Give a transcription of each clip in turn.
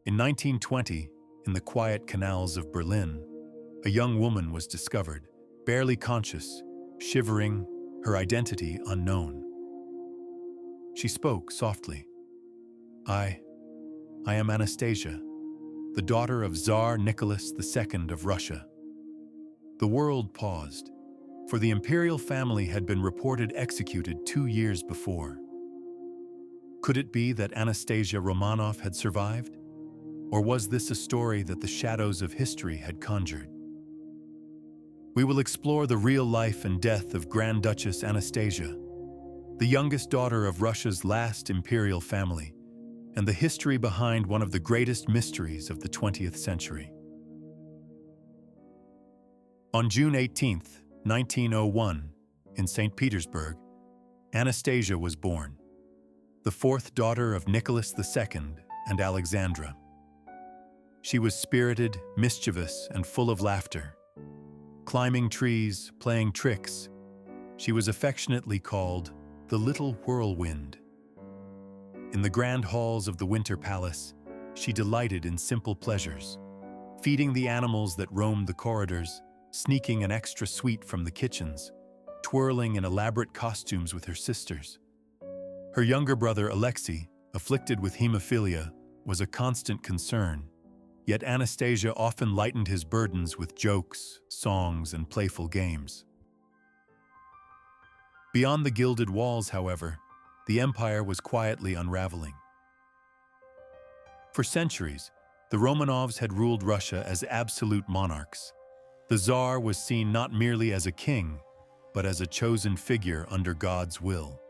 In 1920, in the quiet canals of Berlin, a young woman was discovered, barely conscious, shivering, her identity unknown. She spoke softly. I am Anastasia, the daughter of Tsar Nicholas II of Russia. The world paused, for the imperial family had been reported executed 2 years before. Could it be that Anastasia Romanov had survived? Or was this a story that the shadows of history had conjured? We will explore the real life and death of Grand Duchess Anastasia, the youngest daughter of Russia's last imperial family, and the history behind one of the greatest mysteries of the 20th century. On June 18, 1901, in St. Petersburg, Anastasia was born, the fourth daughter of Nicholas II and Alexandra. She was spirited, mischievous, and full of laughter. Climbing trees, playing tricks, she was affectionately called the Little Whirlwind. In the grand halls of the Winter Palace, she delighted in simple pleasures, feeding the animals that roamed the corridors, sneaking an extra sweet from the kitchens, twirling in elaborate costumes with her sisters. Her younger brother Alexei, afflicted with hemophilia, was a constant concern, yet Anastasia often lightened his burdens with jokes, songs, and playful games. Beyond the gilded walls, however, the empire was quietly unraveling. For centuries, the Romanovs had ruled Russia as absolute monarchs. The Tsar was seen not merely as a king, but as a chosen figure under God's will.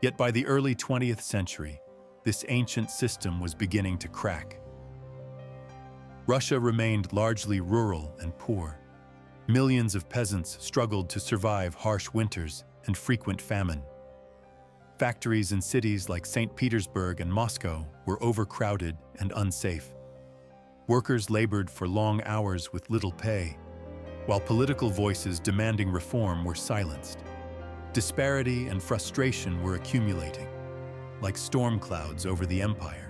Yet by the early 20th century, this ancient system was beginning to crack. Russia remained largely rural and poor. Millions of peasants struggled to survive harsh winters and frequent famine. Factories in cities like St. Petersburg and Moscow were overcrowded and unsafe. Workers labored for long hours with little pay, while political voices demanding reform were silenced. Disparity and frustration were accumulating, like storm clouds over the empire.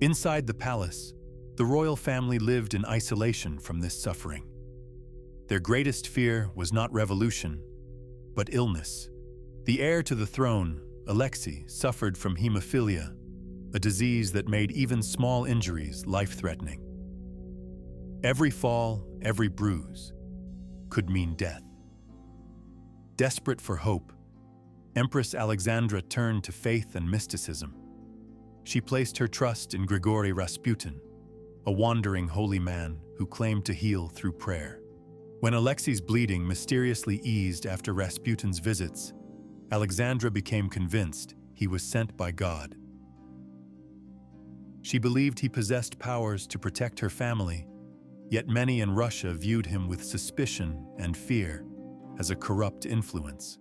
Inside the palace, the royal family lived in isolation from this suffering. Their greatest fear was not revolution, but illness. The heir to the throne, Alexei, suffered from hemophilia, a disease that made even small injuries life-threatening. Every fall, every bruise, could mean death. Desperate for hope, Empress Alexandra turned to faith and mysticism. She placed her trust in Grigory Rasputin, a wandering holy man who claimed to heal through prayer. When Alexei's bleeding mysteriously eased after Rasputin's visits, Alexandra became convinced he was sent by God. She believed he possessed powers to protect her family, yet many in Russia viewed him with suspicion and fear as a corrupt influence.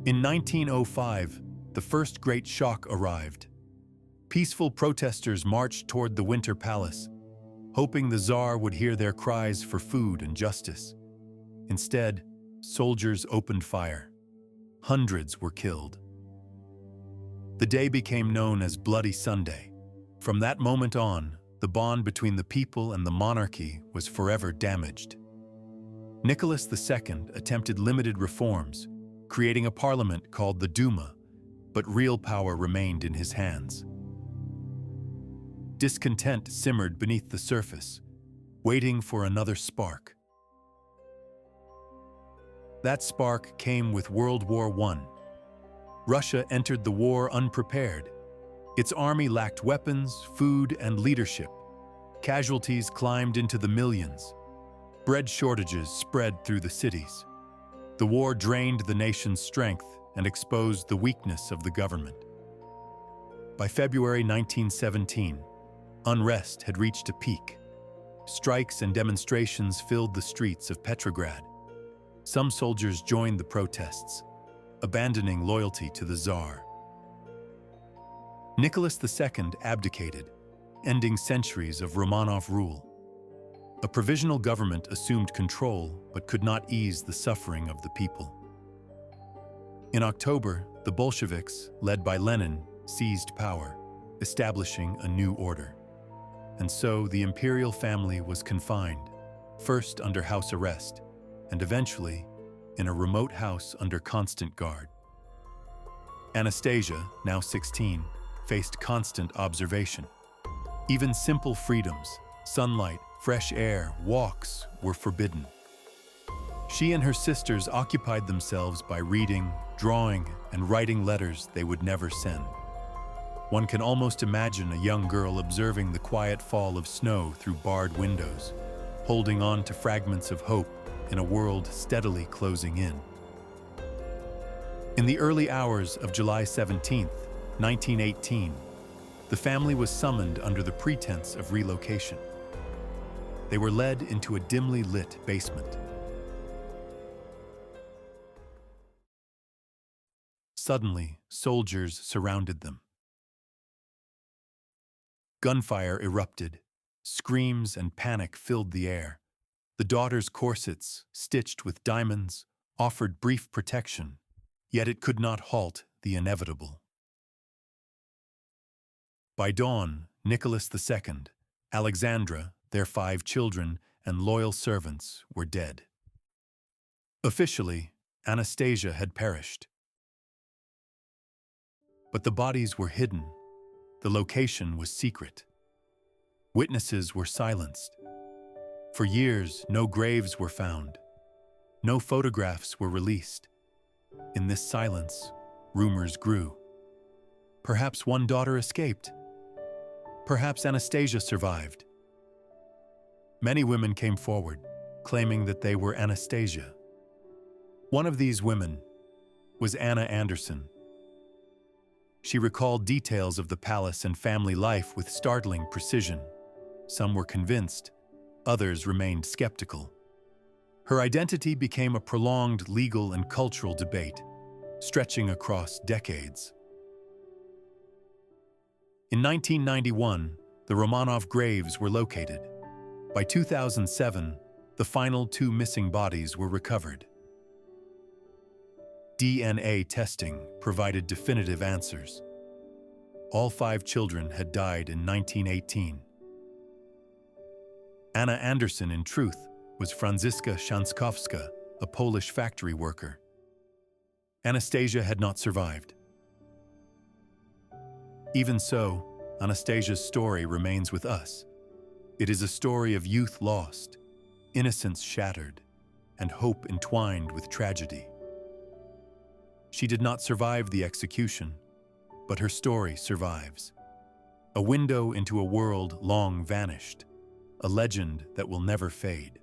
In 1905, the first great shock arrived. Peaceful protesters marched toward the Winter Palace, hoping the Tsar would hear their cries for food and justice. Instead, soldiers opened fire. Hundreds were killed. The day became known as Bloody Sunday. From that moment on, the bond between the people and the monarchy was forever damaged. Nicholas II attempted limited reforms, creating a parliament called the Duma, but real power remained in his hands. Discontent simmered beneath the surface, waiting for another spark. That spark came with World War I. Russia entered the war unprepared. Its army lacked weapons, food, and leadership. Casualties climbed into the millions. Bread shortages spread through the cities. The war drained the nation's strength and exposed the weakness of the government. By February 1917, unrest had reached a peak. Strikes and demonstrations filled the streets of Petrograd. Some soldiers joined the protests, abandoning loyalty to the Tsar. Nicholas II abdicated, ending centuries of Romanov rule. A provisional government assumed control but could not ease the suffering of the people. In October, the Bolsheviks, led by Lenin, seized power, establishing a new order. And so the imperial family was confined, first under house arrest, and eventually in a remote house under constant guard. Anastasia, now 16, faced constant observation. Even simple freedoms, sunlight, fresh air, walks, were forbidden. She and her sisters occupied themselves by reading, drawing, and writing letters they would never send. One can almost imagine a young girl observing the quiet fall of snow through barred windows, holding on to fragments of hope in a world steadily closing in. In the early hours of July 17, 1918, the family was summoned under the pretense of relocation. They were led into a dimly lit basement. Suddenly, soldiers surrounded them. Gunfire erupted. Screams and panic filled the air. The daughters' corsets, stitched with diamonds, offered brief protection, yet it could not halt the inevitable. By dawn, Nicholas II, Alexandra, their 5 children, and loyal servants were dead. Officially, Anastasia had perished. But the bodies were hidden. The location was secret. Witnesses were silenced. For years, no graves were found. No photographs were released. In this silence, rumors grew. Perhaps one daughter escaped. Perhaps Anastasia survived. Many women came forward, claiming that they were Anastasia. One of these women was Anna Anderson. She recalled details of the palace and family life with startling precision. Some were convinced, others remained skeptical. Her identity became a prolonged legal and cultural debate, stretching across decades. In 1991, the Romanov graves were located. By 2007, the final 2 missing bodies were recovered. DNA testing provided definitive answers. All 5 children had died in 1918. Anna Anderson, in truth, was Franziska Szankowska, a Polish factory worker. Anastasia had not survived. Even so, Anastasia's story remains with us. It is a story of youth lost, innocence shattered, and hope entwined with tragedy. She did not survive the execution, but her story survives. A window into a world long vanished, a legend that will never fade.